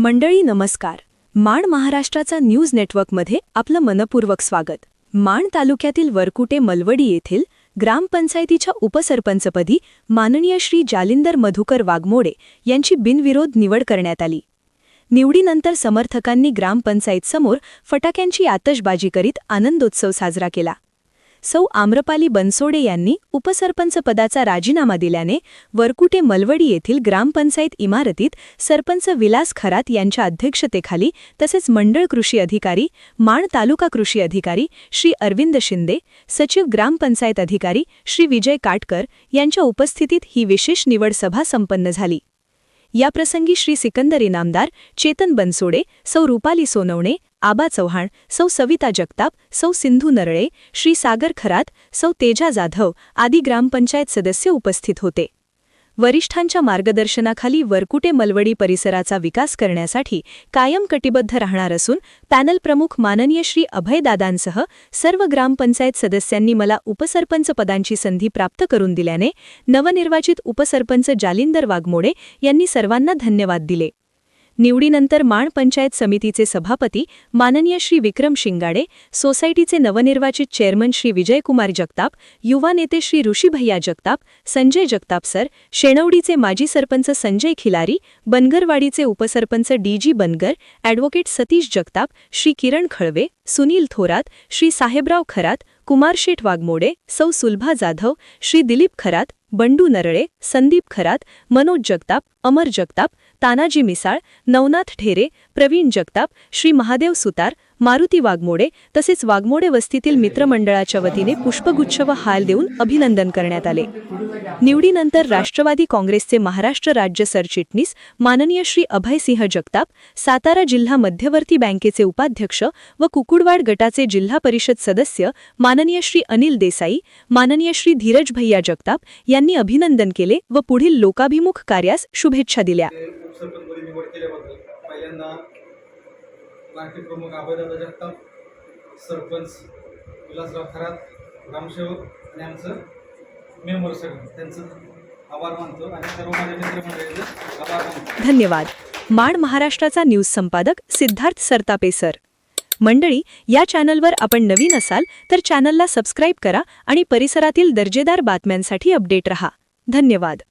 मंडळी नमस्कार. माण महाराष्ट्राचा न्यूज नेटवर्कमध्ये आपलं मनपूर्वक स्वागत. माण तालुक्यातील वरकुटे मलवडी येथील ग्रामपंचायतीच्या उपसरपंचपदी माननीय श्री जालिंदर मधुकर वाघमोडे यांची बिनविरोध निवड करण्यात आली. निवडीनंतर समर्थकांनी ग्रामपंचायतसमोर फटाक्यांची आतषबाजी करीत आनंदोत्सव साजरा केला. सौ आम्रपाली बनसोडे यांनी उपसरपंच पदाचा राजीनामा दिल्याने वरकुटे मलवडी येथील ग्रामपंचायत इमारतीत सरपंच विलास खरात यांच्या अध्यक्षतेखाली तसेच मंडळ कृषी अधिकारी, माण तालुका कृषी अधिकारी श्री अरविंद शिंदे, सचिव ग्रामपंचायत अधिकारी श्री विजय काटकर यांच्या उपस्थितीत ही विशेष निवड सभा संपन्न झाली. याप्रसंगी श्री सिकंदर इनामदार, चेतन बनसोडे, सौ रुपाली सोनवणे, आबा चव्हाण, सौ सविता जगताप, सौ सिंधू नरळे, श्री सागर खरात, सौ तेजा जाधव आदी ग्रामपंचायत सदस्य उपस्थित होते. वरिष्ठांच्या मार्गदर्शनाखाली वरकुटे मलवडी परिसराचा विकास करण्यासाठी कायम कटिबद्ध राहणार असून पॅनल प्रमुख माननीय श्री अभयदादांसह सर्व ग्रामपंचायत सदस्यांनी मला उपसरपंच पदांची संधी प्राप्त करून दिल्याने नवनिर्वाचित उपसरपंच जालिंदर वाघमोडे यांनी सर्वांना धन्यवाद दिले. निवडीनंतर माण पंचायत समितीचे सभापती माननीय श्री विक्रम शिंगाडे, सोसायटीचे नवनिर्वाचित चेअरमन श्री विजयकुमार जगताप, युवा नेते श्री ऋषीभैया जगताप, संजय जगताप सर, शेणवडीचे माजी सरपंच संजय खिलारी, बनगरवाडीचे उपसरपंच डी.जी. बनगर, ॲडव्होकेट सतीश जगताप, श्री किरण खळवे, सुनील थोरात, श्री साहेबराव खरात, कुमारशेठ वाघमोडे, सौ सुलभा जाधव, श्री दिलीप खरात, बंडू नरळे, संदीप खरात, मनोज जगताप, अमर जगताप, तानाजी मिसाळ, नवनाथ ठेरे, प्रवीण जगताप, श्री महादेव सुतार, मारुती वाघमोडे तसेच वाघमोडे वस्तीतील मित्रमंडळाच्या वतीने पुष्पगुच्छ व हार देऊन अभिनंदन करण्यात आले. निवडीनंतर राष्ट्रवादी काँग्रेसचे महाराष्ट्र राज्य सरचिटणीस माननीय श्री अभयसिंह जगताप, सातारा जिल्हा मध्यवर्ती बँकेचे उपाध्यक्ष व कुकुडवाड गटाचे जिल्हा परिषद सदस्य माननीय श्री अनिल देसाई, माननीय श्री धीरज भैया जगताप यांनी अभिनंदन केले व पुढील लोकाभिमुख कार्यास शुभेच्छा दिल्या. पार्टी प्रमुख अभयदादा जगताप, सरपंच विलासराव खरात, ग्रामसेवक आणि आमचं मेंबर सगळं त्यांचं आभार मानतो आणि सर्व माझ्या मित्रमंडळींचे आभार मानतो. धन्यवाद. माण महाराष्ट्राचा न्यूज संपादक सिद्धार्थ सरतापे सर. मंडळी, या चॅनलवर आपण नवीन असाल तर चॅनलला सबस्क्राईब करा आणि परिसरातील दर्जेदार बातम्यांसाठी अपडेट रहा. धन्यवाद.